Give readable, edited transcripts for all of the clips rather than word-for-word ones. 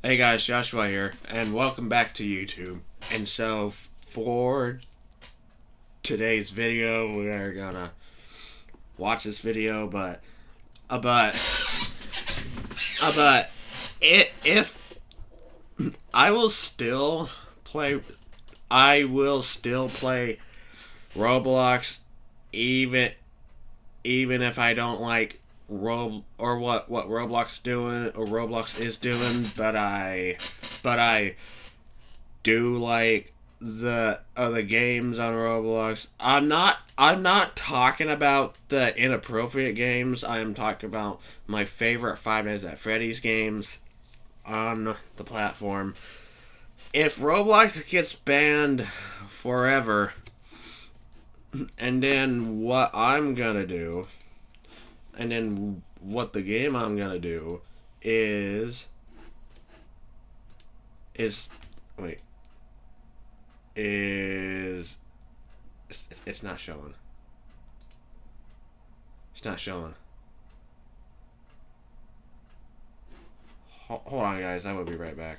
Hey guys, Joshua here, and welcome back to YouTube. And so, for today's video, we're gonna watch this video, if I will still play Roblox, even if I don't like what Roblox is doing, but I do like the other games on Roblox. I'm not talking about the inappropriate games. I am talking about my favorite Five Nights at Freddy's games on the platform. If Roblox gets banned forever, and then what the game I'm gonna do is it's not showing. It's not showing. Hold on, guys. I will be right back.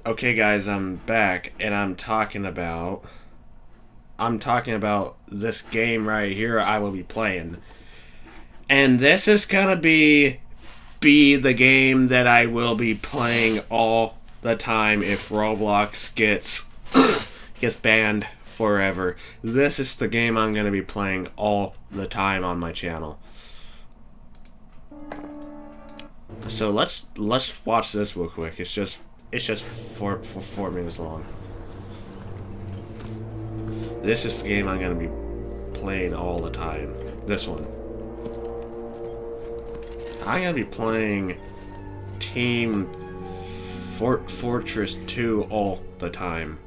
Okay, guys, I'm back, and I'm talking about this game right here I will be playing. And this is gonna be the game that I will be playing all the time if Roblox gets banned forever. This is the game I'm gonna be playing all the time on my channel. So let's watch this real quick. It's just 4 minutes long. This is the game I'm gonna be playing all the time. This one. I'm gonna be playing Team Fortress 2 all the time.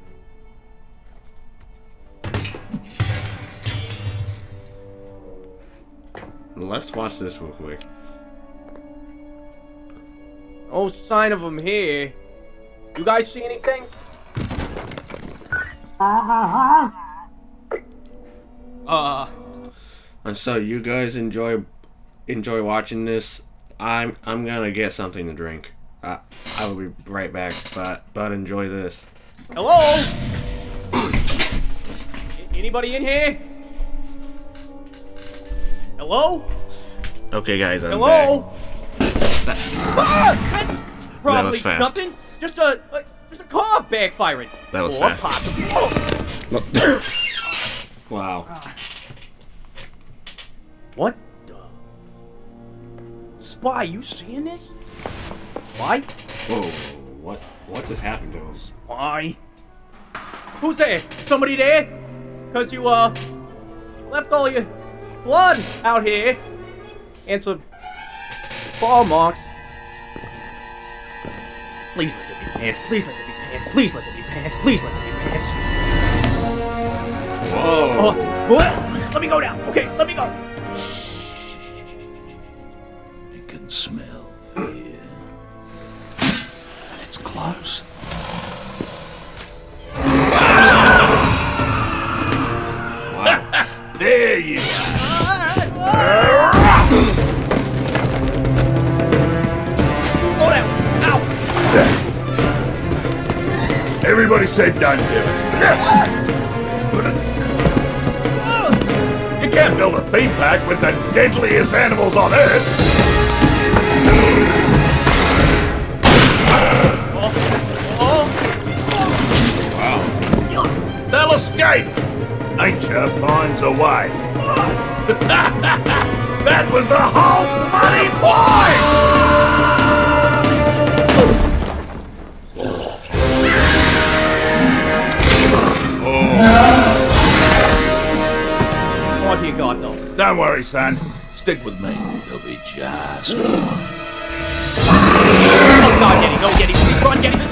Let's watch this real quick. No sign of him here. You guys see anything? And so you guys enjoy watching this. I'm gonna get something to drink. I will be right back, but enjoy this. Hello? Anybody in here? Hello? Okay, guys, I'm Hello? back. That's probably that was fast. nothing. Just a car backfiring. That was or fast. Possibly. Wow. What the? Spy, you seeing this? Spy? Whoa, what just happened to him? Spy? Who's there? Somebody there? Cause you, left all your blood out here. And some ball marks. Please let there be pants. Please let there be pants. Please let there be pants. Please let there be pants. Whoa. Oh, what? Let me go now. Okay, let me go. You can smell fear. And it's close. Wow. There you are. Slow down. Ow. Everybody say done, David. You can't build a theme park with the deadliest animals on Earth. Wow. They'll escape. Nature finds a way. That was the whole bloody point! What do you got, though? Don't worry, son. Stick with me. You'll be just fine. Oh, God, Yeti, go, Yeti. Please run, Yeti. This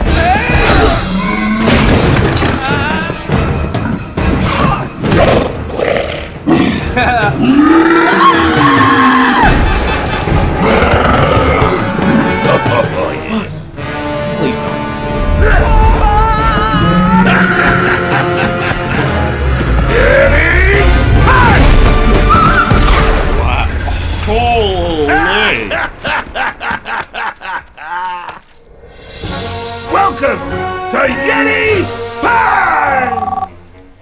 Please don't. Holy! Welcome to Yeti Bang!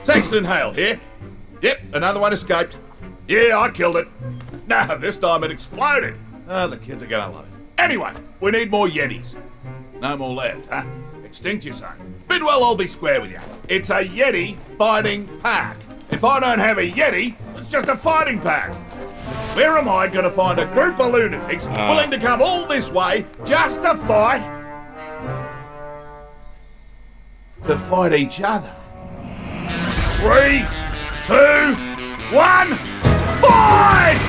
Sexton Hale here. Yep, another one escaped. Yeah, I killed it. No, this time it exploded. Oh, the kids are gonna love it. Anyway, we need more Yetis. No more left, huh? Extinct, you say? Bidwell, I'll be square with you. It's a Yeti fighting pack. If I don't have a Yeti, it's just a fighting pack. Where am I gonna find a group of lunatics willing to come all this way just to fight? To fight each other. 3, 2, 1, fight!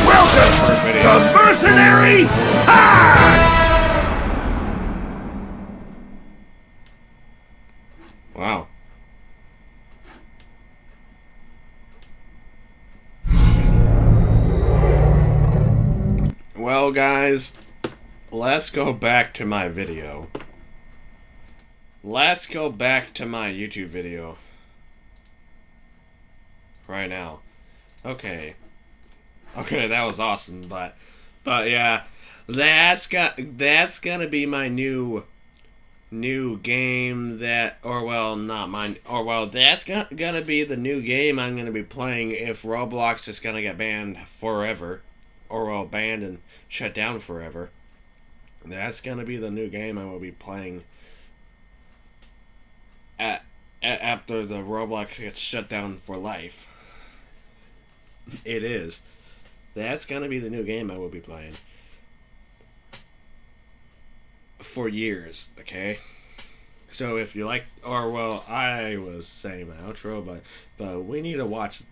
Welcome to Mercenary Pack! Wow. Well, guys, let's go back to my video. Let's go back to my YouTube video. Right now. Okay. Okay, that was awesome, but yeah, that's gonna be my new game that, or well, not mine, or well, that's gonna be the new game I'm gonna be playing if Roblox is gonna get banned forever, or well, banned and shut down forever. That's gonna be the new game I will be playing after the Roblox gets shut down for life. It is. That's gonna be the new game I will be playing for years, okay? So if you like, or well, I was saying my outro, but we need to watch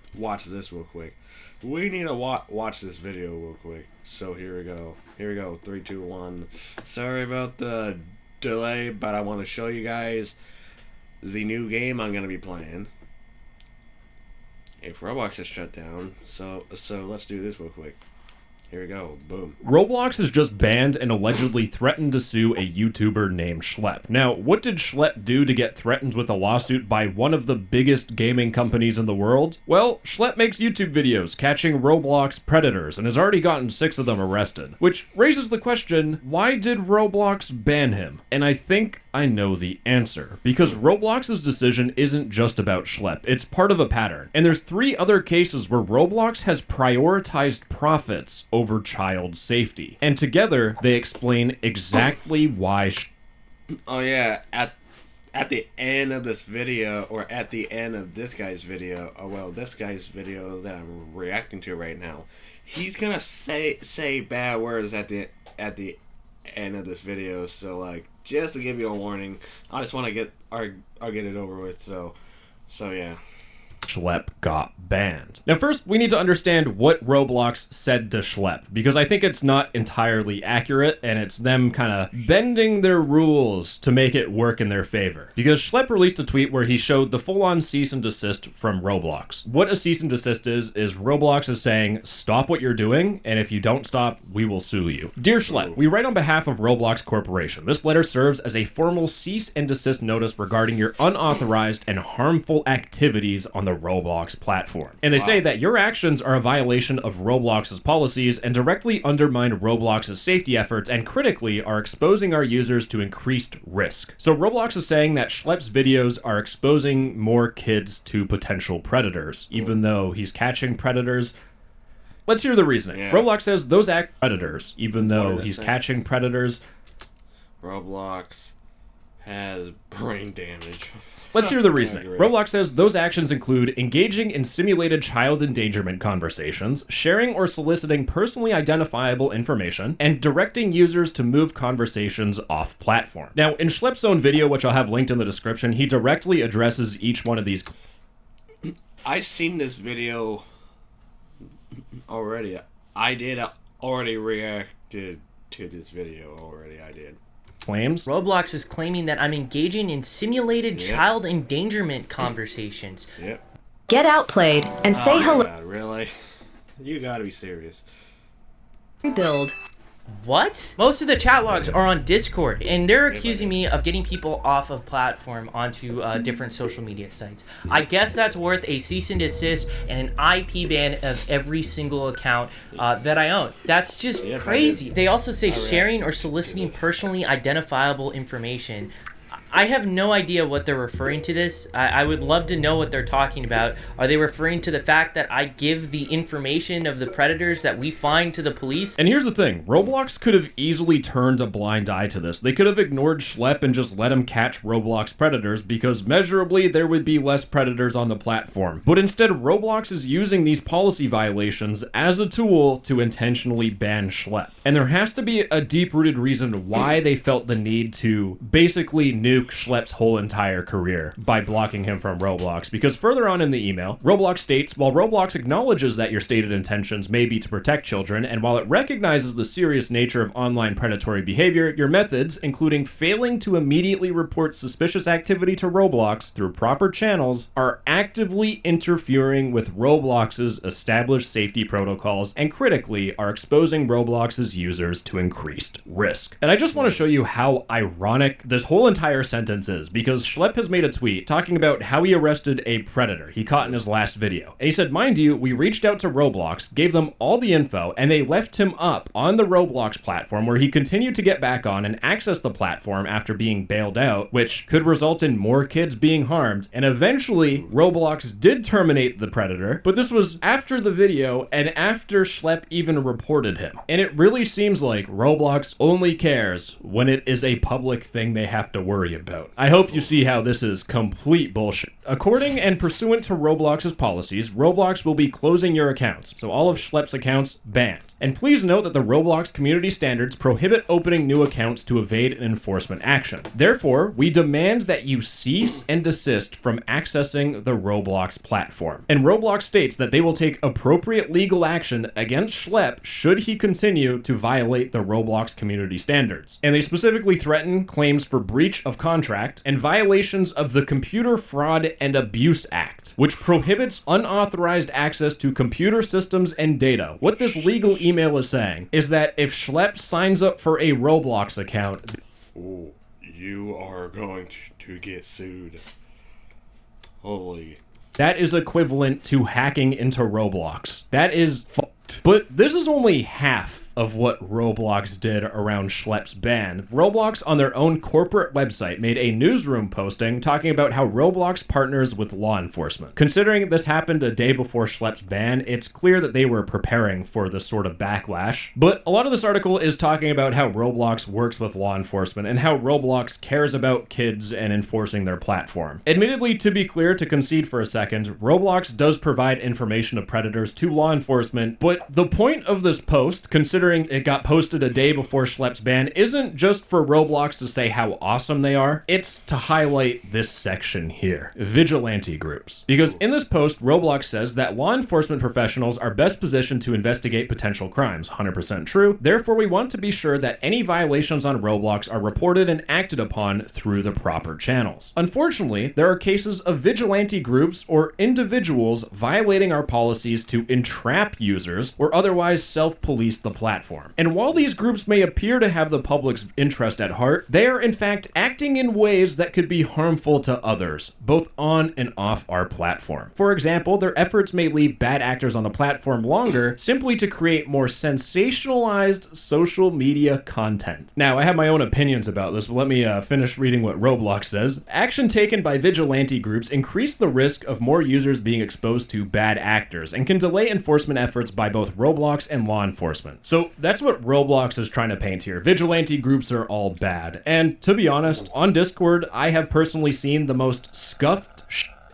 this real quick. We need to watch this video real quick. So here we go. 3, 2, 1. Sorry about the delay, but I want to show you guys the new game I'm gonna be playing if Roblox is shut down. So let's do this real quick. Here we go. Boom. Roblox has just banned and allegedly threatened to sue a YouTuber named Schlepp. Now, what did Schlepp do to get threatened with a lawsuit by one of the biggest gaming companies in the world? Well, Schlepp makes YouTube videos catching Roblox predators and has already gotten 6 of them arrested. Which raises the question, why did Roblox ban him? And I think I know the answer. Because Roblox's decision isn't just about Schlepp, it's part of a pattern. And there's 3 other cases where Roblox has prioritized profits over child safety. And together, they explain exactly why Oh yeah, at the end of this video, or at the end of this guy's video, or well, this guy's video that I'm reacting to right now, he's gonna say bad words at the end of this video. So like, just to give you a warning, I just want to get it over with. So yeah. Schlepp got banned. Now first, we need to understand what Roblox said to Schlepp, because I think it's not entirely accurate, and it's them kind of bending their rules to make it work in their favor. Because Schlepp released a tweet where he showed the full-on cease and desist from Roblox. What a cease and desist is Roblox is saying, stop what you're doing, and if you don't stop, we will sue you. Dear Schlepp, we write on behalf of Roblox Corporation. This letter serves as a formal cease and desist notice regarding your unauthorized and harmful activities on the Roblox platform. And they say that your actions are a violation of Roblox's policies and directly undermine Roblox's safety efforts, and critically are exposing our users to increased risk. So Roblox is saying that Schlepp's videos are exposing more kids to potential predators, even though he's catching predators. Let's hear the reasoning. Yeah. Roblox says those act predators, even though he's catching predators. Roblox has brain damage. Let's hear the reasoning. Roblox says those actions include engaging in simulated child endangerment conversations, sharing or soliciting personally identifiable information, and directing users to move conversations off platform. Now, in Schlepp's own video, which I'll have linked in the description, he directly addresses each one of these. I've seen this video already. I did already reacted to this video already. I did. Claims. Roblox is claiming that I'm engaging in simulated child endangerment conversations. Yep. Get outplayed and say hello. God, really? You gotta be serious. Rebuild. What? Most of the chat logs are on Discord, and they're accusing me of getting people off of platform onto different social media sites. I guess that's worth a cease and desist and an IP ban of every single account that I own. That's just crazy. They also say sharing or soliciting personally identifiable information. I have no idea what they're referring to this. I would love to know what they're talking about. Are they referring to the fact that I give the information of the predators that we find to the police? And here's the thing, Roblox could have easily turned a blind eye to this. They could have ignored Schlepp and just let him catch Roblox predators because measurably there would be less predators on the platform. But instead, Roblox is using these policy violations as a tool to intentionally ban Schlepp. And there has to be a deep-rooted reason why they felt the need to basically nuke Schlepp's whole entire career by blocking him from Roblox, because further on in the email, Roblox states, while Roblox acknowledges that your stated intentions may be to protect children, and while it recognizes the serious nature of online predatory behavior, your methods, including failing to immediately report suspicious activity to Roblox through proper channels, are actively interfering with Roblox's established safety protocols and critically are exposing Roblox's users to increased risk. And I just want to show you how ironic this whole entire sentence is, because Schlepp has made a tweet talking about how he arrested a predator he caught in his last video. And he said, mind you, we reached out to Roblox, gave them all the info, and they left him up on the Roblox platform where he continued to get back on and access the platform after being bailed out, which could result in more kids being harmed. And eventually, Roblox did terminate the predator, but this was after the video and after Schlepp even reported him. And it really seems like Roblox only cares when it is a public thing they have to worry about. I hope you see how this is complete bullshit. According and pursuant to Roblox's policies, Roblox will be closing your accounts, so all of Schlepp's accounts banned. And please note that the Roblox community standards prohibit opening new accounts to evade an enforcement action. Therefore, we demand that you cease and desist from accessing the Roblox platform. And Roblox states that they will take appropriate legal action against Schlepp should he continue to violate the Roblox community standards. And they specifically threaten claims for breach of contract and violations of the Computer Fraud and Abuse Act, which prohibits unauthorized access to computer systems and data. What this legal email is saying is that if Schlepp signs up for a Roblox account, you are going to get sued. Holy. That is equivalent to hacking into Roblox. That is fucked. But this is only half of what Roblox did around Schlepp's ban. Roblox on their own corporate website made a newsroom posting talking about how Roblox partners with law enforcement. Considering this happened a day before Schlepp's ban, it's clear that they were preparing for this sort of backlash. But a lot of this article is talking about how Roblox works with law enforcement and how Roblox cares about kids and enforcing their platform. Admittedly, to be clear, to concede for a second, Roblox does provide information of predators to law enforcement, but the point of this post, considering it got posted a day before Schlepp's ban, isn't just for Roblox to say how awesome they are, it's to highlight this section here, vigilante groups. Because in this post, Roblox says that law enforcement professionals are best positioned to investigate potential crimes, 100% true. Therefore, we want to be sure that any violations on Roblox are reported and acted upon through the proper channels. Unfortunately, there are cases of vigilante groups or individuals violating our policies to entrap users or otherwise self-police the platform. And while these groups may appear to have the public's interest at heart, they are in fact acting in ways that could be harmful to others, both on and off our platform. For example, their efforts may leave bad actors on the platform longer simply to create more sensationalized social media content. Now, I have my own opinions about this, but let me finish reading what Roblox says. Action taken by vigilante groups increase the risk of more users being exposed to bad actors and can delay enforcement efforts by both Roblox and law enforcement. So that's what Roblox is trying to paint here. Vigilante groups are all bad. And to be honest, on Discord, I have personally seen the most scuffed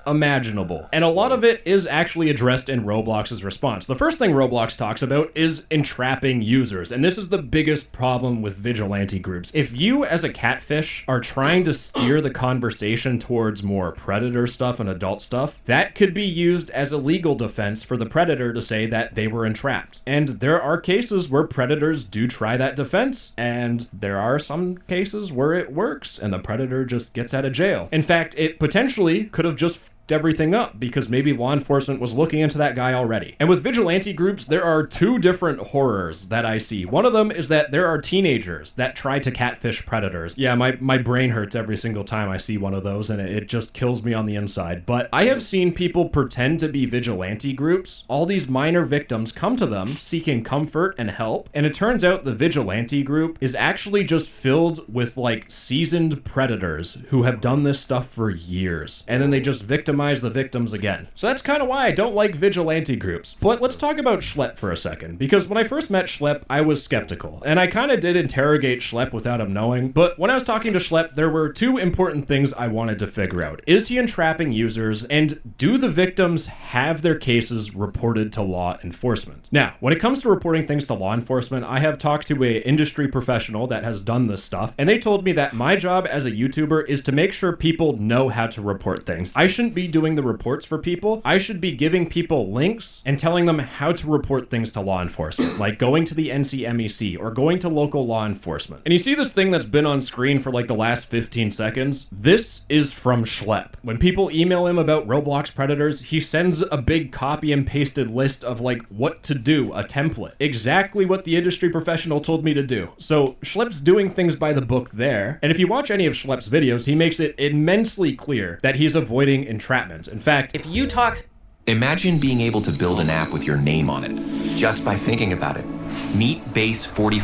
imaginable. And a lot of it is actually addressed in Roblox's response. The first thing Roblox talks about is entrapping users, and this is the biggest problem with vigilante groups. If you, as a catfish, are trying to steer the conversation towards more predator stuff and adult stuff, that could be used as a legal defense for the predator to say that they were entrapped. And there are cases where predators do try that defense, and there are some cases where it works, and the predator just gets out of jail. In fact, it potentially could have just everything up because maybe law enforcement was looking into that guy already. And with vigilante groups, there are two different horrors that I see. One of them is that there are teenagers that try to catfish predators. Yeah, my brain hurts every single time I see one of those, and it just kills me on the inside. But I have seen people pretend to be vigilante groups. All these minor victims come to them seeking comfort and help, and it turns out the vigilante group is actually just filled with like seasoned predators who have done this stuff for years, and then they just victimize the victims again. So that's kind of why I don't like vigilante groups. But let's talk about Schlepp for a second, because when I first met Schlepp, I was skeptical, and I kind of did interrogate Schlepp without him knowing. But when I was talking to Schlepp, there were two important things I wanted to figure out. Is he entrapping users, and do the victims have their cases reported to law enforcement? Now, when it comes to reporting things to law enforcement, I have talked to an industry professional that has done this stuff, and they told me that my job as a YouTuber is to make sure people know how to report things. I shouldn't be doing the reports for people. I should be giving people links and telling them how to report things to law enforcement, like going to the NCMEC or going to local law enforcement. And you see this thing that's been on screen for like the last 15 seconds? This is from Schlepp. When people email him about Roblox predators, he sends a big copy and pasted list of like what to do, a template. Exactly what the industry professional told me to do. So Schlepp's doing things by the book there. And if you watch any of Schlepp's videos, he makes it immensely clear that he's avoiding entrapment. In fact, If you talk Imagine being able to build an app with your name on it, just by thinking about it. Meet Base 40.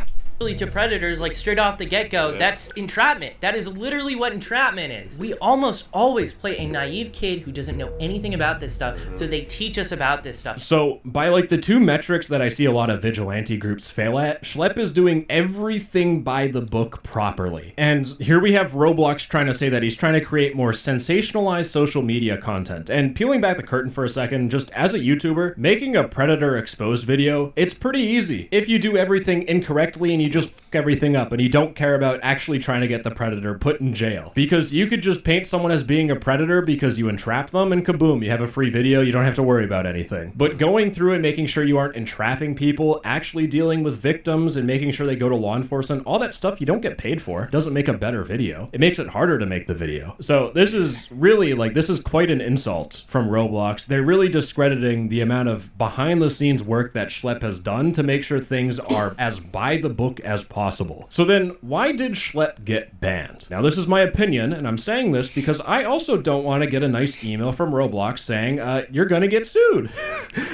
to predators like straight off the get-go, that's entrapment. That is literally what entrapment is. We almost always play a naive kid who doesn't know anything about this stuff, so they teach us about this stuff. So by like the two metrics that I see a lot of vigilante groups fail at, Schlepp is doing everything by the book properly. And here we have Roblox trying to say that he's trying to create more sensationalized social media content. And peeling back the curtain for a second, just as a YouTuber, making a predator exposed video, it's pretty easy. If you do everything incorrectly and you just fuck everything up and you don't care about actually trying to get the predator put in jail. Because you could just paint someone as being a predator because you entrap them and kaboom, you have a free video, you don't have to worry about anything. But going through and making sure you aren't entrapping people, actually dealing with victims and making sure they go to law enforcement, all that stuff you don't get paid for, doesn't make a better video. It makes it harder to make the video. So this is really like, this is quite an insult from Roblox. They're really discrediting the amount of behind the scenes work that Schlepp has done to make sure things are as by the book as possible. So then why did Schlepp get banned? Now this is my opinion, and I'm saying this because I also don't want to get a nice email from Roblox saying, you're gonna get sued.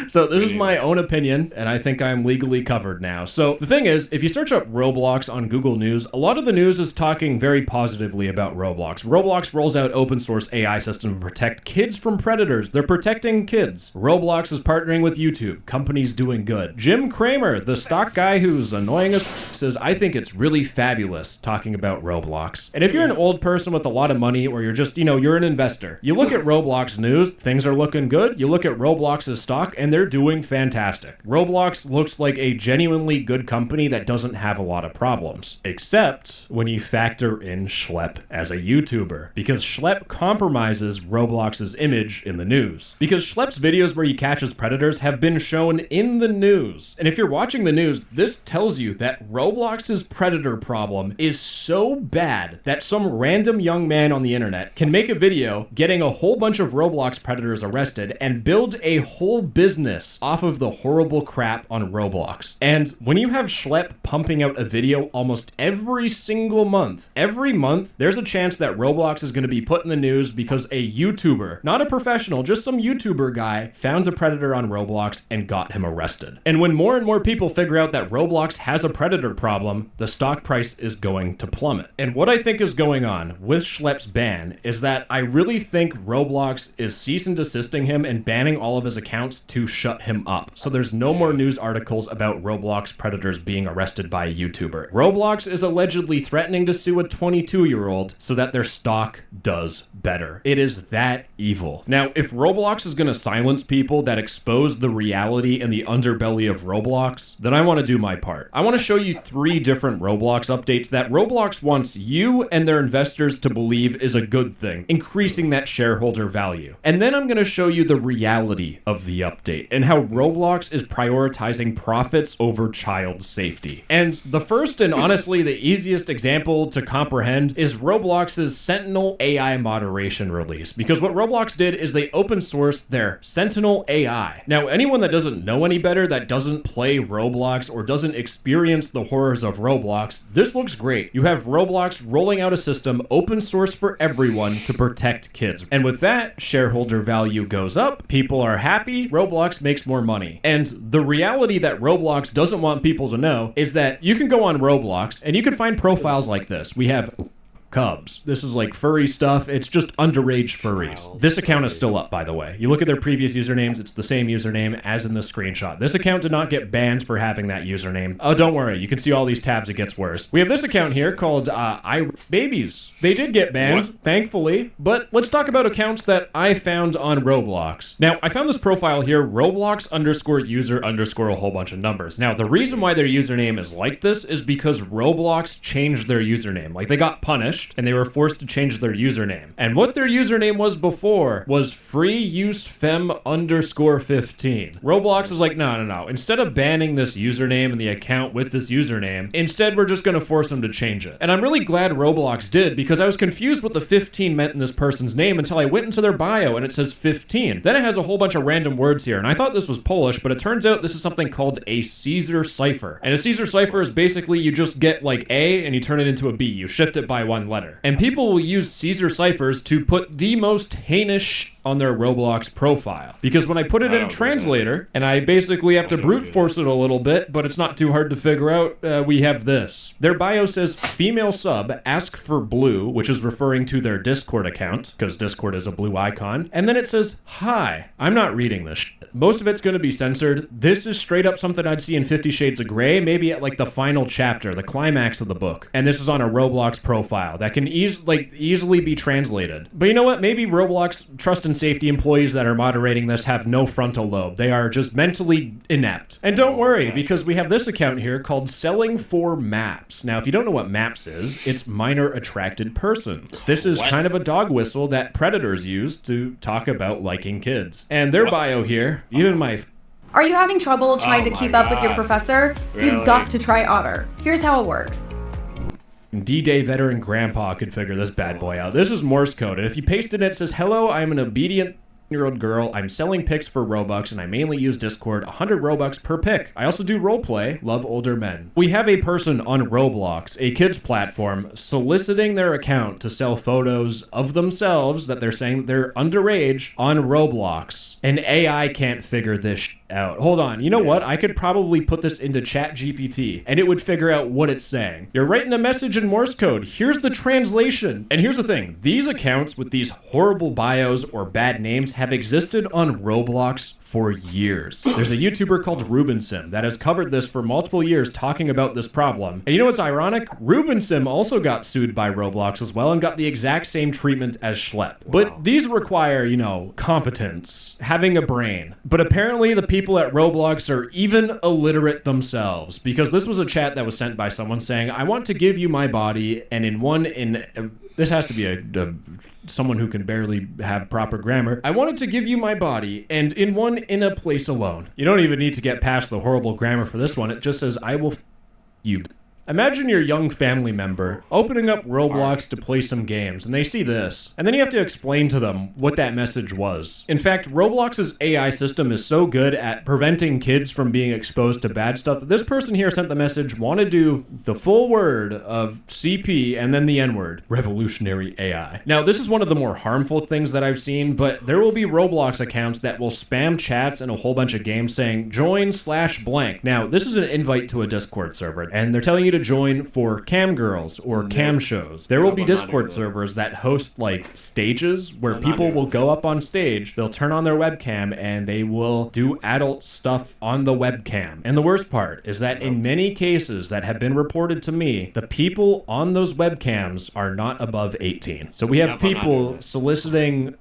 So this is my own opinion, and I think I'm legally covered now. So the thing is, if you search up Roblox on Google News, a lot of the news is talking very positively about Roblox. Roblox rolls out open source AI system to protect kids from predators. They're protecting kids. Roblox is partnering with YouTube. Companies doing good. Jim Cramer, the stock guy who's annoying as says, I think it's really fabulous talking about Roblox. And if you're an old person with a lot of money, or you're just, you're an investor, you look at Roblox news, things are looking good. You look at Roblox's stock and they're doing fantastic. Roblox looks like a genuinely good company that doesn't have a lot of problems. Except when you factor in Schlepp as a YouTuber, because Schlepp compromises Roblox's image in the news. Because Schlepp's videos where he catches predators have been shown in the news. And if you're watching the news, this tells you that Roblox's predator problem is so bad that some random young man on the internet can make a video getting a whole bunch of Roblox predators arrested and build a whole business off of the horrible crap on Roblox. And when you have Schlepp pumping out a video almost every single month, every month, there's a chance that Roblox is going to be put in the news because a YouTuber, not a professional, just some YouTuber guy, found a predator on Roblox and got him arrested. And when more and more people figure out that Roblox has a predator problem, the stock price is going to plummet. And what I think is going on with Schlepp's ban is that I really think Roblox is cease and desisting him and banning all of his accounts to shut him up. So there's no more news articles about Roblox predators being arrested by a YouTuber. Roblox is allegedly threatening to sue a 22-year-old so that their stock does better. It is that evil. Now, if Roblox is going to silence people that expose the reality and the underbelly of Roblox, then I want to do my part. I want to show you 3 different Roblox updates that Roblox wants you and their investors to believe is a good thing, increasing that shareholder value. And then I'm going to show you the reality of the update and how Roblox is prioritizing profits over child safety. And the first and honestly the easiest example to comprehend is Roblox's Sentinel AI moderation release, because what Roblox did is they open sourced their Sentinel AI. Now, anyone that doesn't know any better, that doesn't play Roblox or doesn't experience the horrors of Roblox, this looks great. You have Roblox rolling out a system open source for everyone to protect kids. And with that, shareholder value goes up, people are happy, Roblox makes more money. And the reality that Roblox doesn't want people to know is that you can go on Roblox and you can find profiles like this. We have Cubs. This is like furry stuff. It's just underage furries. This account is still up, by the way. You look at their previous usernames, it's the same username as in the screenshot. This account did not get banned for having that username. Oh, don't worry. You can see all these tabs. It gets worse. We have this account here called Babies. They did get banned, thankfully, but let's talk about accounts that I found on Roblox. Now, I found this profile here, Roblox_user_ a whole bunch of numbers. Now, the reason why their username is like this is because Roblox changed their username. Like, they got punished and they were forced to change their username. And what their username was before was freeusefem_15. Roblox is like, no. Instead of banning this username and the account with this username, instead we're just gonna force them to change it. And I'm really glad Roblox did, because I was confused what the 15 meant in this person's name until I went into their bio and it says 15. Then it has a whole bunch of random words here, and I thought this was Polish, but it turns out this is something called a Caesar cipher. And a Caesar cipher is basically you just get like A and you turn it into a B. You shift it by one letter. And people will use Caesar ciphers to put the most heinous on their Roblox profile. Because when I put it in a translator, and I basically have to brute force it a little bit, but it's not too hard to figure out, we have this. Their bio says, female sub, ask for blue, which is referring to their Discord account, because Discord is a blue icon. And then it says, hi. I'm not reading this shit. Most of it's going to be censored. This is straight up something I'd see in 50 Shades of Grey, maybe at like the final chapter, the climax of the book. And this is on a Roblox profile that can easily be translated. But you know what? Maybe Roblox trust and safety employees that are moderating this have no frontal lobe. They are just mentally inept. And don't worry, because we have this account here called Selling for Maps. Now, if you don't know what Maps is, it's minor attracted persons. This is kind of a dog whistle that predators use to talk about liking kids. And their bio here, even my... Are you having trouble trying to keep up with your professor? Really? You've got to try Otter. Here's how it works. D-Day veteran grandpa could figure this bad boy out. This is Morse code, and if you paste it, it says, hello, I'm an obedient year-old girl. I'm selling pics for Robux, and I mainly use Discord, 100 Robux per pic. I also do roleplay, love older men. We have a person on Roblox, a kids platform, soliciting their account to sell photos of themselves that they're saying they're underage on Roblox. And AI can't figure this out. Hold on, you know what? I could probably put this into ChatGPT and it would figure out what it's saying. You're writing a message in Morse code. Here's the translation. And here's the thing. These accounts with these horrible bios or bad names have existed on Roblox for years. There's a YouTuber called Rubensim that has covered this for multiple years, talking about this problem. And you know what's ironic? Rubensim also got sued by Roblox as well and got the exact same treatment as Schlepp. But these require, you know, competence, having a brain. But apparently the people at Roblox are even illiterate themselves, because this was a chat that was sent by someone saying, I want to give you my body, and this has to be someone who can barely have proper grammar. I wanted to give you my body, and in a place alone. You don't even need to get past the horrible grammar for this one. It just says, I will you. Imagine your young family member opening up Roblox to play some games, and they see this, and then you have to explain to them what that message was. In fact, Roblox's AI system is so good at preventing kids from being exposed to bad stuff that this person here sent the message, want to do the full word of CP and then the N-word, revolutionary AI. Now, this is one of the more harmful things that I've seen, but there will be Roblox accounts that will spam chats in a whole bunch of games saying, join/blank. Now, this is an invite to a Discord server, and they're telling you to join for cam girls or cam shows. There will be Discord servers that host like stages where people will go up on stage, they'll turn on their webcam, and they will do adult stuff on the webcam. And the worst part is that in many cases that have been reported to me, the people on those webcams are not above 18. So we have people soliciting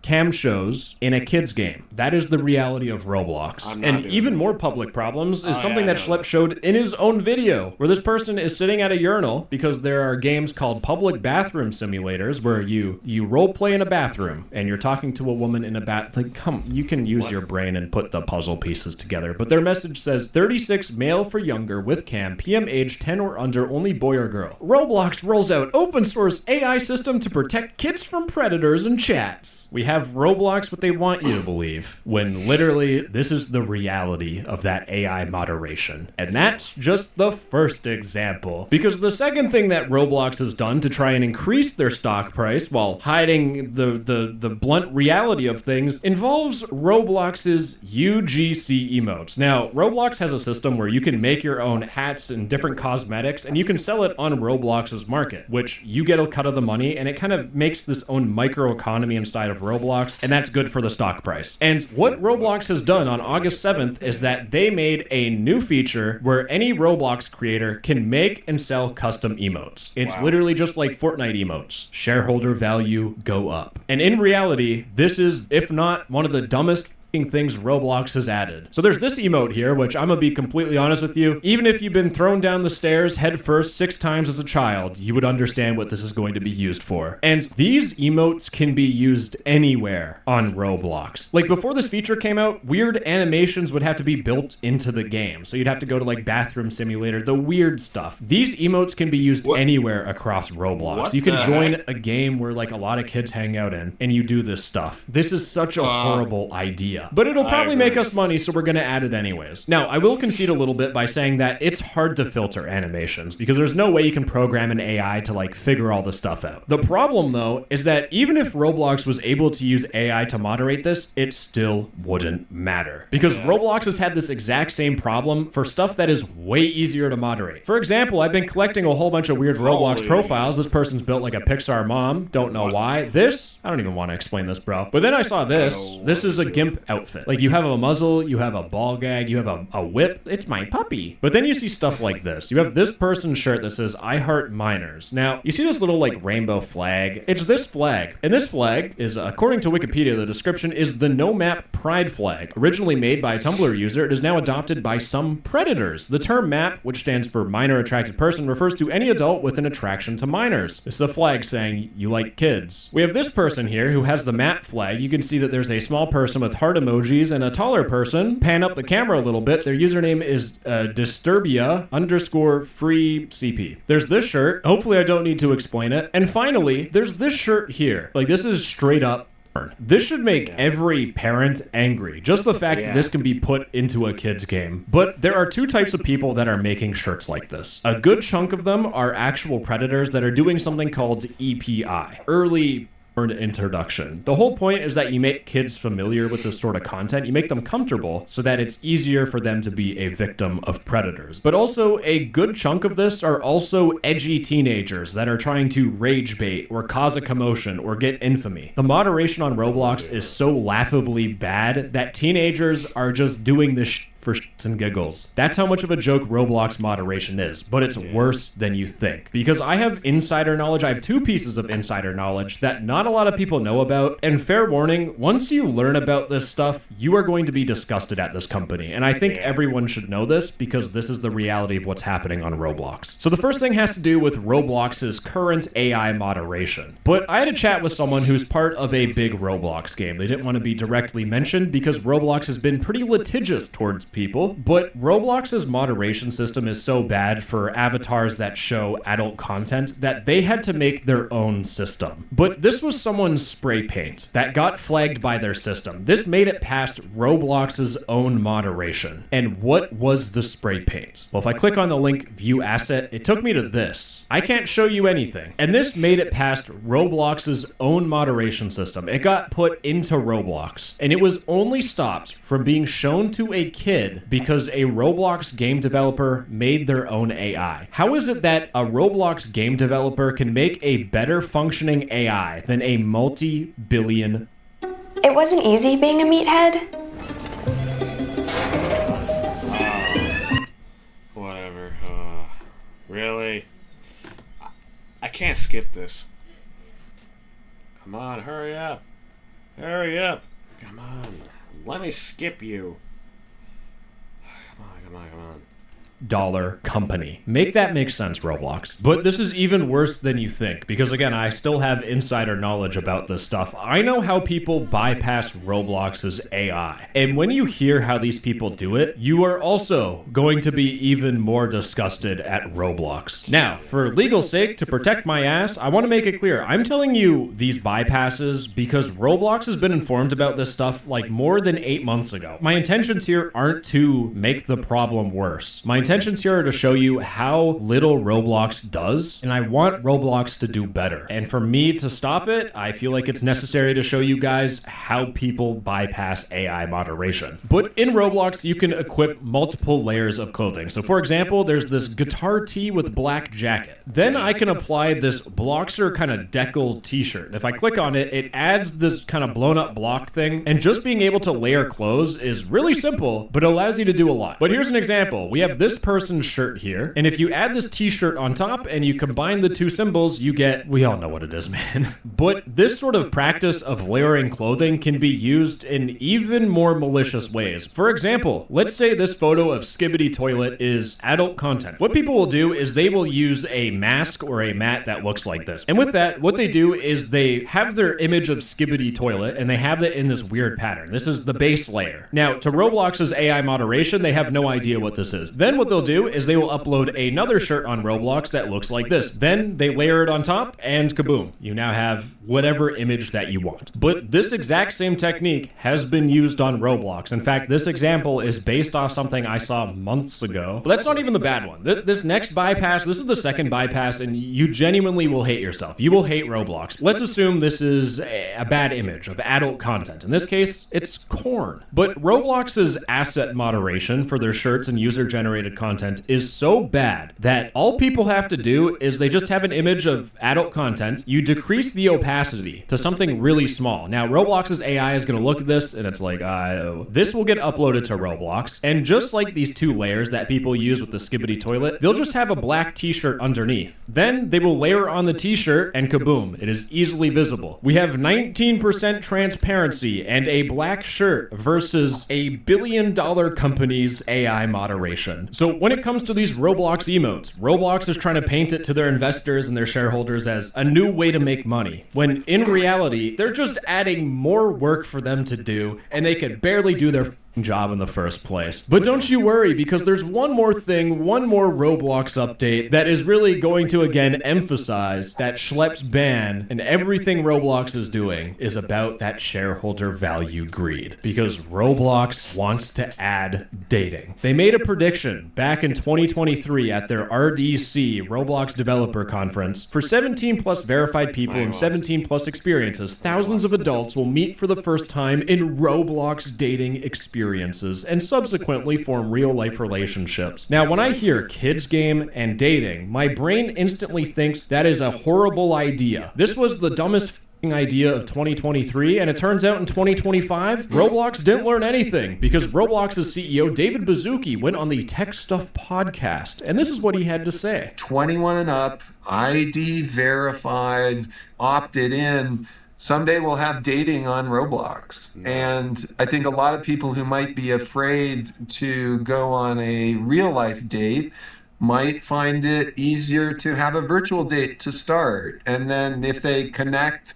cam shows in a kid's game. That is the reality of Roblox. I'm not And doing even that. more public problems is Oh, something yeah, I that know Schlepp showed in his own video, where this person is sitting at a urinal because there are games called public bathroom simulators where you role play in a bathroom and you're talking to a woman in a like, come, you can use your brain and put the puzzle pieces together. But their message says 36 male for younger with cam, PM age 10 or under, only boy or girl. Roblox rolls out open source AI system to protect kids from predators and chats. We have Roblox what they want you to believe, when literally this is the reality of that AI moderation. And that's just the first example. Because the second thing that Roblox has done to try and increase their stock price while hiding the blunt reality of things involves Roblox's UGC emotes. Now, Roblox has a system where you can make your own hats and different cosmetics, and you can sell it on Roblox's market, which you get a cut of the money, and it kind of makes this own microeconomy inside of Roblox, and that's good for the stock price. And what Roblox has done on August 7th is that they made a new feature where any Roblox creator can make and sell custom emotes. It's literally just like Fortnite emotes. Shareholder value go up. And in reality, this is, if not one of the dumbest things Roblox has added. So there's this emote here, which I'm gonna be completely honest with you, even if you've been thrown down the stairs head first 6 times as a child, you would understand what this is going to be used for. And these emotes can be used anywhere on Roblox. Like before this feature came out, weird animations would have to be built into the game. So you'd have to go to like Bathroom Simulator, the weird stuff. These emotes can be used anywhere across Roblox. What You can the join heck? a game where like a lot of kids hang out in, and you do this stuff. This is such a horrible idea. But it'll probably make us money, so we're going to add it anyways. Now, I will concede a little bit by saying that it's hard to filter animations because there's no way you can program an AI to like figure all this stuff out. The problem though is that even if Roblox was able to use AI to moderate this, it still wouldn't matter because Roblox has had this exact same problem for stuff that is way easier to moderate. For example, I've been collecting a whole bunch of weird Roblox Holy. profiles. This person's built like a Pixar mom. Don't know why. This, I don't even want to explain this, bro. But then I saw this. This is a GIMP outfit. Like you have a muzzle, you have a ball gag, you have a whip. It's my puppy. But then you see stuff like this. You have this person's shirt that says, I heart minors. Now, you see this little like rainbow flag? It's this flag. And this flag is, according to Wikipedia, the description is the No Map Pride flag. Originally made by a Tumblr user, it is now adopted by some predators. The term MAP, which stands for minor attracted person, refers to any adult with an attraction to minors. This is a flag saying you like kids. We have this person here who has the MAP flag. You can see that there's a small person with heart emojis and a taller person. Pan up the camera a little bit. Their username is Disturbia_free CP. There's this shirt. Hopefully I don't need to explain it. And finally, there's this shirt here. Like this is straight up. This should make every parent angry. Just the fact that this can be put into a kid's game. But there are 2 types of people that are making shirts like this. A good chunk of them are actual predators that are doing something called EPI, early introduction. The whole point is that you make kids familiar with this sort of content. You make them comfortable so that it's easier for them to be a victim of predators. But also a good chunk of this are also edgy teenagers that are trying to rage bait or cause a commotion or get infamy. The moderation on Roblox is so laughably bad that teenagers are just doing this for shits and giggles. That's how much of a joke Roblox moderation is, but it's worse than you think. Because I have insider knowledge, I have 2 pieces of insider knowledge that not a lot of people know about, and fair warning, once you learn about this stuff, you are going to be disgusted at this company, and I think everyone should know this because this is the reality of what's happening on Roblox. So the first thing has to do with Roblox's current AI moderation. But I had a chat with someone who's part of a big Roblox game. They didn't want to be directly mentioned because Roblox has been pretty litigious towards people, but Roblox's moderation system is so bad for avatars that show adult content that they had to make their own system. But this was someone's spray paint that got flagged by their system. This made it past Roblox's own moderation. And what was the spray paint? Well, if I click on the link view asset, it took me to this. I can't show you anything. And this made it past Roblox's own moderation system. It got put into Roblox, and it was only stopped from being shown to a kid because a Roblox game developer made their own AI. How is it that a Roblox game developer can make a better functioning AI than a multi-billion? It wasn't easy being a meathead. Whatever. Really? I can't skip this. Come on, hurry up. Hurry up. Come on. Let me skip you. Come on. Dollar company. Make that make sense, Roblox. But this is even worse than you think, because again, I still have insider knowledge about this stuff. I know how people bypass Roblox's AI. And when you hear how these people do it, you are also going to be even more disgusted at Roblox. Now, for legal sake, to protect my ass, I want to make it clear, I'm telling you these bypasses because Roblox has been informed about this stuff like more than 8 months ago. My intentions here aren't to make the problem worse. My intentions here are to show you how little Roblox does, and I want Roblox to do better. And for me to stop it, I feel like it's necessary to show you guys how people bypass AI moderation. But in Roblox, you can equip multiple layers of clothing. So for example, there's this guitar tee with black jacket. Then I can apply this Bloxer kind of decal t-shirt. If I click on it, it adds this kind of blown up block thing, and just being able to layer clothes is really simple, but it allows you to do a lot. But here's an example. We have this person's shirt here, and if you add this t-shirt on top and you combine the two symbols, you get, we all know what it is, man. But this sort of practice of layering clothing can be used in even more malicious ways. For example, let's say this photo of Skibbity Toilet is adult content. What people will do is they will use a mask or a mat that looks like this. And with that, what they do is they have their image of Skibbity Toilet and they have it in this weird pattern. This is the base layer. Now, to Roblox's AI moderation, they have no idea what this is. Then what they'll do is they will upload another shirt on Roblox that looks like this. Then they layer it on top and kaboom, you now have whatever image that you want. But this exact same technique has been used on Roblox. In fact, this example is based off something I saw months ago. But that's not even the bad one. This next bypass, this is the second bypass, and you genuinely will hate yourself. You will hate Roblox. Let's assume this is a bad image of adult content. In this case, it's corn. But Roblox's asset moderation for their shirts and user-generated content is so bad that all people have to do is they just have an image of adult content, you decrease the opacity to something really small. Now, Roblox's AI is going to look at this and it's like, this will get uploaded to Roblox, and just like these two layers that people use with the Skibbity Toilet, they'll just have a black t-shirt underneath. Then they will layer on the t-shirt and kaboom, it is easily visible. We have 19% transparency and a black shirt versus $1 billion company's AI moderation. So when it comes to these Roblox emotes, Roblox is trying to paint it to their investors and their shareholders as a new way to make money, when in reality, they're just adding more work for them to do, and they could barely do their job in the first place. But don't you worry, because there's one more thing, one more Roblox update that is really going to again emphasize that Schlepp's ban and everything Roblox is doing is about that shareholder value greed, because Roblox wants to add dating. They made a prediction back in 2023 at their RDC, Roblox Developer Conference. For 17 plus verified people and 17 plus experiences, thousands of adults will meet for the first time in Roblox dating experiences and subsequently form real-life relationships. Now, when I hear kids game and dating, my brain instantly thinks that is a horrible idea. This was the dumbest idea of 2023, and it turns out in 2025, Roblox didn't learn anything, because Roblox's CEO, David Baszucki, went on the Tech Stuff podcast, and this is what he had to say. 21 and up, ID verified, opted in. Someday we'll have dating on Roblox. And I think a lot of people who might be afraid to go on a real life date might find it easier to have a virtual date to start. And then if they connect,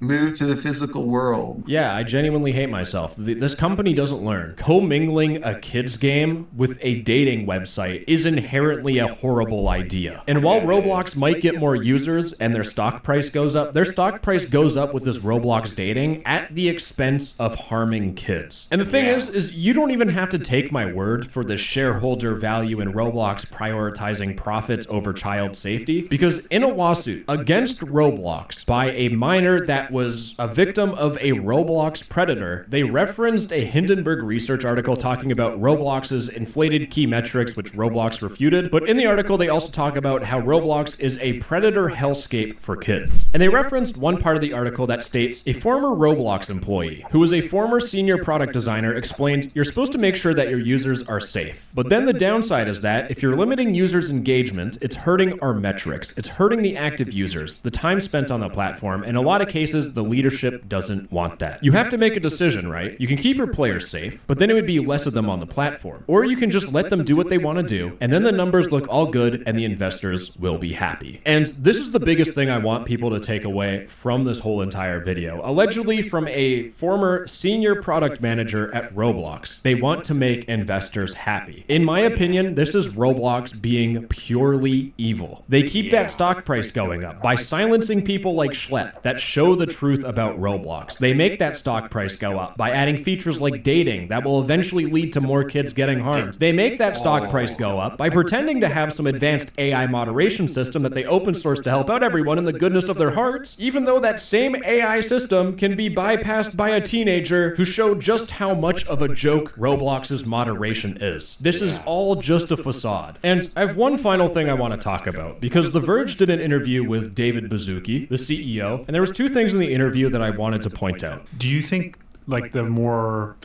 move to the physical world. Yeah, I genuinely hate myself. This company doesn't learn. Commingling a kids game with a dating website is inherently a horrible idea. And while Roblox might get more users and their stock price goes up, their stock price goes up with this Roblox dating at the expense of harming kids. And the thing is you don't even have to take my word for the shareholder value in Roblox prioritizing profits over child safety, because in a lawsuit against Roblox by a minor that was a victim of a Roblox predator, they referenced a Hindenburg research article talking about Roblox's inflated key metrics, which Roblox refuted. But in the article, they also talk about how Roblox is a predator hellscape for kids. And they referenced one part of the article that states, a former Roblox employee, who was a former senior product designer, explained, you're supposed to make sure that your users are safe. But then the downside is that if you're limiting users' engagement, it's hurting our metrics. It's hurting the active users, the time spent on the platform. In a lot of cases, cases, the leadership doesn't want that. You have to make a decision, right? You can keep your players safe, but then it would be less of them on the platform. Or you can just let them do what they want to do, and then the numbers look all good and the investors will be happy. And this is the biggest thing I want people to take away from this whole entire video. Allegedly from a former senior product manager at Roblox. They want to make investors happy. In my opinion, this is Roblox being purely evil. They keep that stock price going up by silencing people like Schlepp that show the truth about Roblox. They make that stock price go up by adding features like dating that will eventually lead to more kids getting harmed. They make that stock price go up by pretending to have some advanced AI moderation system that they open source to help out everyone in the goodness of their hearts, even though that same AI system can be bypassed by a teenager who showed just how much of a joke Roblox's moderation is. This is all just a facade. And I have one final thing I want to talk about, because The Verge did an interview with David Baszucki, the CEO, and there was two things in the interview that I wanted to point out. Do you think like the more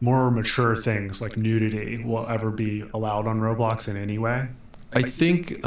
mature things like nudity will ever be allowed on Roblox in any way? I think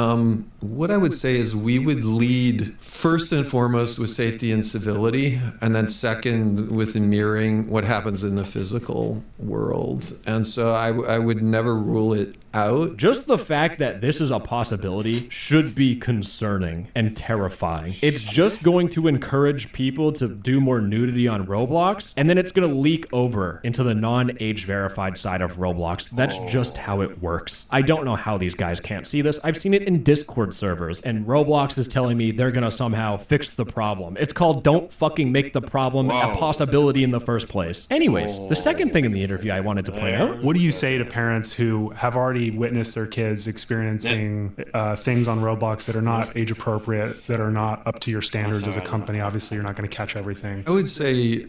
what I would say is we would lead first and foremost with safety and civility, and then second with mirroring what happens in the physical world. And so I would never rule it out. Just the fact that this is a possibility should be concerning and terrifying. It's just going to encourage people to do more nudity on Roblox, and then it's going to leak over into the non-age verified side of Roblox. That's just how it works. I don't know how these guys can't see this. I've seen it in Discord servers, and Roblox is telling me they're gonna somehow fix the problem. It's called don't fucking make the problem a possibility in the first place. Anyways, the second thing in the interview I wanted to point out. What do you say to parents who have already witnessed their kids experiencing things on Roblox that are not age appropriate, that are not up to your standards as a company? Obviously, you're not going to catch everything. I would say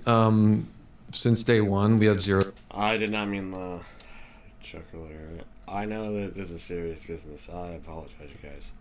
since day one, we have zero. I did not mean the joke earlier. I know that this is serious business. I apologize, you guys.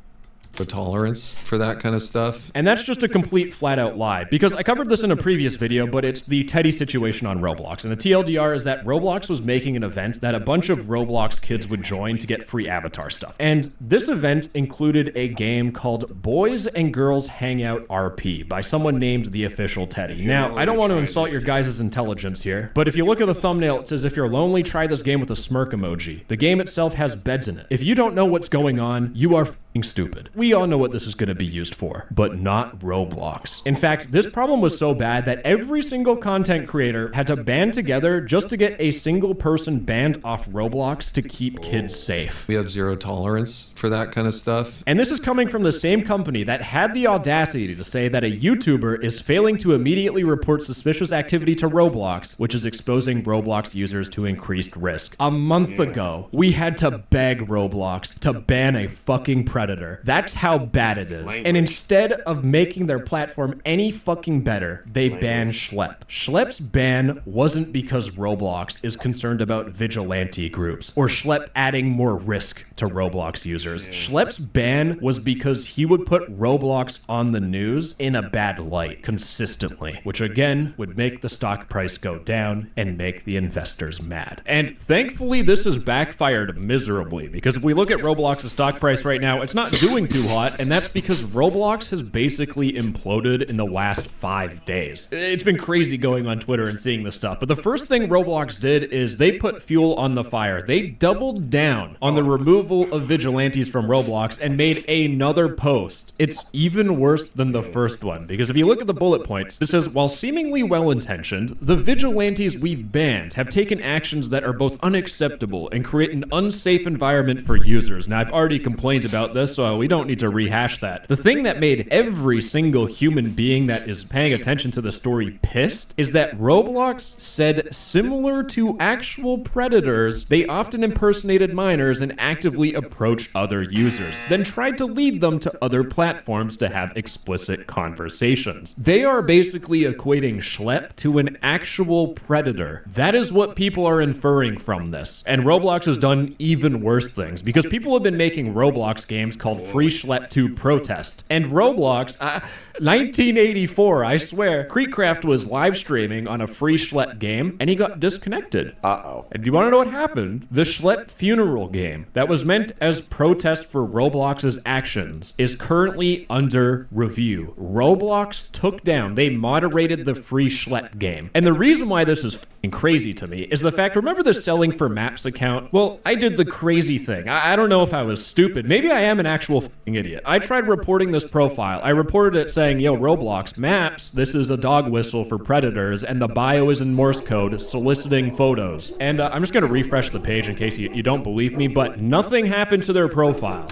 Tolerance for that kind of stuff. And that's just a complete flat-out lie, because I covered this in a previous video, but it's the Teddy situation on Roblox. And the TLDR is that Roblox was making an event that a bunch of Roblox kids would join to get free avatar stuff. And this event included a game called Boys and Girls Hangout RP by someone named The Official Teddy. Now, I don't want to insult your guys' intelligence here, but if you look at the thumbnail, it says if you're lonely, try this game with a smirk emoji. The game itself has beds in it. If you don't know what's going on, you are f***ing stupid. We all know what this is going to be used for, but not Roblox. In fact, this problem was so bad that every single content creator had to band together just to get a single person banned off Roblox to keep kids safe. We have zero tolerance for that kind of stuff. And this is coming from the same company that had the audacity to say that a YouTuber is failing to immediately report suspicious activity to Roblox, which is exposing Roblox users to increased risk. A month ago, we had to beg Roblox to ban a fucking predator. That's how bad it is. And instead of making their platform any fucking better, they ban Schlepp. Schlepp's ban wasn't because Roblox is concerned about vigilante groups or Schlepp adding more risk to Roblox users. Schlepp's ban was because he would put Roblox on the news in a bad light consistently, which again would make the stock price go down and make the investors mad. And thankfully this has backfired miserably, because if we look at Roblox's stock price right now, it's not doing too hot, and that's because Roblox has basically imploded in the last 5 days. It's been crazy going on Twitter and seeing this stuff, but the first thing Roblox did is they put fuel on the fire. They doubled down on the removal of vigilantes from Roblox and made another post. It's even worse than the first one, because if you look at the bullet points, it says, while seemingly well-intentioned, the vigilantes we've banned have taken actions that are both unacceptable and create an unsafe environment for users. Now, I've already complained about this, so we don't need to rehash that. The thing that made every single human being that is paying attention to the story pissed is that Roblox said similar to actual predators, they often impersonated minors and actively approached other users, then tried to lead them to other platforms to have explicit conversations. They are basically equating Schlepp to an actual predator. That is what people are inferring from this. And Roblox has done even worse things, because people have been making Roblox games games called Free Schlep 2 Protest. And Roblox, 1984, I swear, Creekcraft was live streaming on a Free Schlep game, and he got disconnected. Uh-oh. And do you want to know what happened? The Schlep funeral game that was meant as protest for Roblox's actions is currently under review. Roblox took down, they moderated the Free Schlep game. And the reason why this is f***ing crazy to me is the fact, remember the Selling for Maps account? Well, I did the crazy thing. I don't know if I was stupid. Maybe I am an actual f***ing idiot. I tried reporting this profile. I reported it saying, yo, Roblox, Maps, this is a dog whistle for predators, and the bio is in Morse code, soliciting photos. And I'm just going to refresh the page in case you don't believe me, but nothing happened to their profile.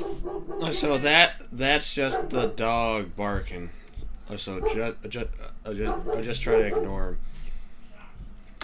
So that's just the dog barking. So just try to ignore him.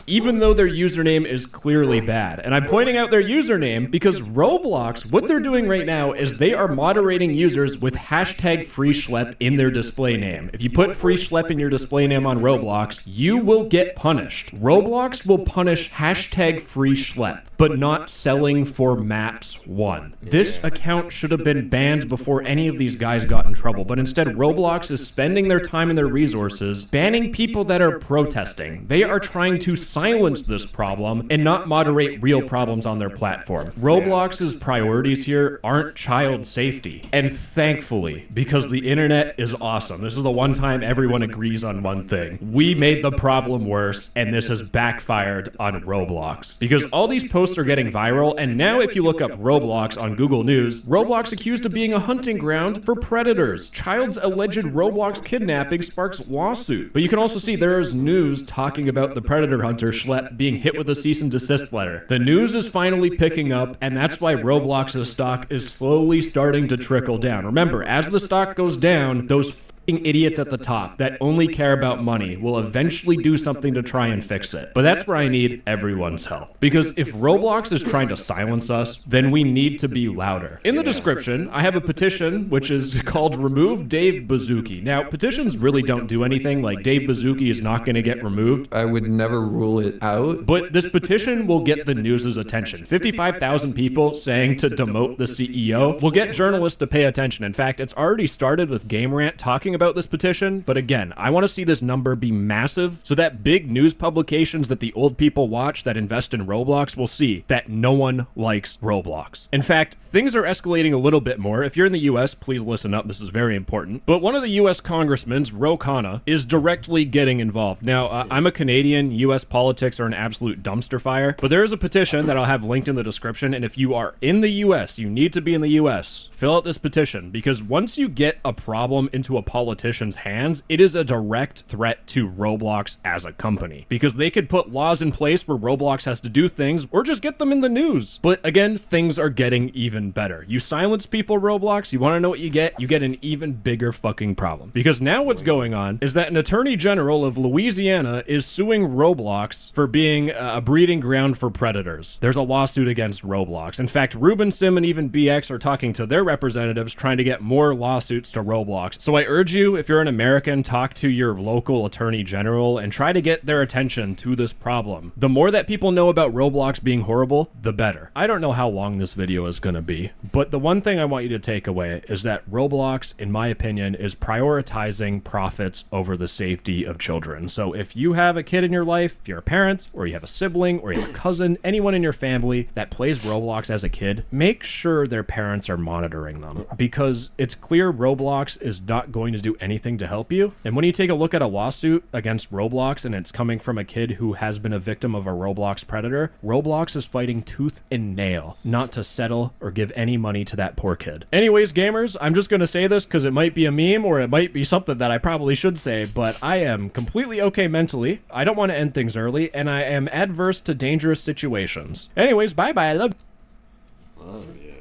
Even though their username is clearly bad. And I'm pointing out their username because Roblox, what they're doing right now is they are moderating users with hashtag free schlep in their display name. If you put free schlep in your display name on Roblox, you will get punished. Roblox will punish hashtag free schlep, but not Selling for Maps 1. This account should have been banned before any of these guys got in trouble, but instead Roblox is spending their time and their resources banning people that are protesting. They are trying to silence this problem and not moderate real problems on their platform. Roblox's priorities here aren't child safety. And thankfully, because the internet is awesome, this is the one time everyone agrees on one thing. We made the problem worse, and this has backfired on Roblox. Because all these posts are getting viral, and now if you look up Roblox on Google News, Roblox accused of being a hunting ground for predators. Child's alleged Roblox kidnapping sparks lawsuit. But you can also see there is news talking about the predator hunter Schlep being hit with a cease and desist letter. The news is finally picking up, and that's why Roblox's stock is slowly starting to trickle down. Remember, as the stock goes down, those f***ing idiots at the top that only care about money will eventually do something to try and fix it. But that's where I need everyone's help. Because if Roblox is trying to silence us, then we need to be louder. In the description, I have a petition which is called Remove Dave Bazooki. Now, petitions really don't do anything, like Dave Bazooki is not going to get removed. I would never rule it out. But this petition will get the news's attention. 55,000 people saying to demote the CEO will get journalists to pay attention. In fact, it's already started with Game Rant talking about this petition, but again, I want to see this number be massive so that big news publications that the old people watch that invest in Roblox will see that no one likes Roblox. In fact, things are escalating a little bit more. If you're in the US, please listen up. This is very important. But one of the US congressmen, Ro Khanna, is directly getting involved. Now, I'm a Canadian. US politics are an absolute dumpster fire, but there is a petition that I'll have linked in the description, and if you are in the US, you need to be in the US, fill out this petition, because once you get a problem into a politician's hands, it is a direct threat to Roblox as a company, because they could put laws in place where Roblox has to do things or just get them in the news. But again, things are getting even better. You silence people, Roblox, you want to know what you get? You get an even bigger fucking problem. Because now what's going on is that an attorney general of Louisiana is suing Roblox for being a breeding ground for predators. There's a lawsuit against Roblox. In fact, Ruben Sim and even BX are talking to their representatives trying to get more lawsuits to Roblox. So I urge you, if you're an American, talk to your local attorney general and try to get their attention to this problem. The more that people know about Roblox being horrible, the better. I don't know how long this video is going to be, but the one thing I want you to take away is that Roblox, in my opinion, is prioritizing profits over the safety of children. So if you have a kid in your life, if you're a parent, or you have a sibling, or you have a cousin, anyone in your family that plays Roblox as a kid, make sure their parents are monitoring them, because it's clear Roblox is not going to do anything to help you. And when you take a look at a lawsuit against Roblox and it's coming from a kid who has been a victim of a Roblox predator, Roblox is fighting tooth and nail not to settle or give any money to that poor kid. Anyways, gamers, I'm just going to say this because it might be a meme or it might be something that I probably should say, but I am completely okay mentally. I don't want to end things early, and I am adverse to dangerous situations. Anyways, bye-bye. I love you. Oh, yeah.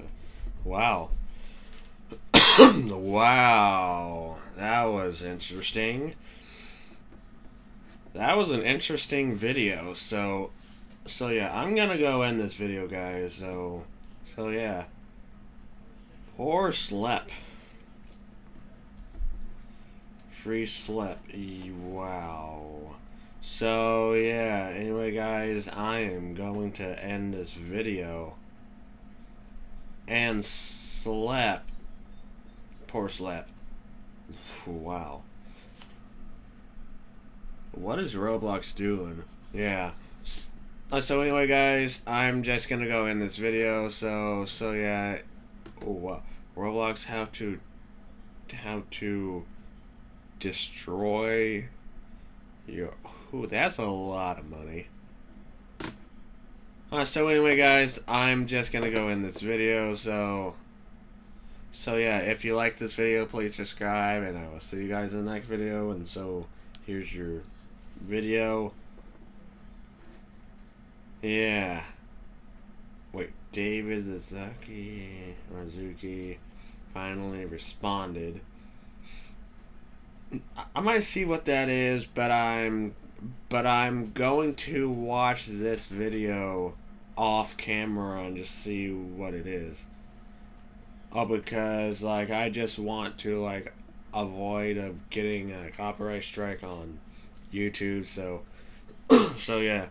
Wow. Wow. That was interesting. That was an interesting video. So yeah, I'm gonna go end this video, guys. So yeah. Poor Schlep. Free Schlep. Wow. So yeah, anyway guys, I am going to end this video. And Schlep poor slap. Wow. What is Roblox doing? Yeah. So anyway, guys, I'm just gonna go in this video. So yeah. Roblox how to destroy your. Ooh, that's a lot of money. So anyway, guys, I'm just gonna go in this video. So yeah, if you like this video, please subscribe, and I will see you guys in the next video. And so here's your video. Yeah. Wait, David Azuki finally responded. I might see what that is, but I'm going to watch this video off camera and just see what it is. Oh, because like I just want to like avoid of getting a copyright strike on YouTube. So yeah.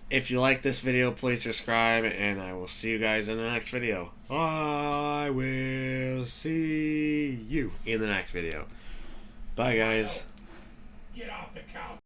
If you like this video, please subscribe, and I will see you guys in the next video. I will see you in the next video. Bye, guys. Get off the couch.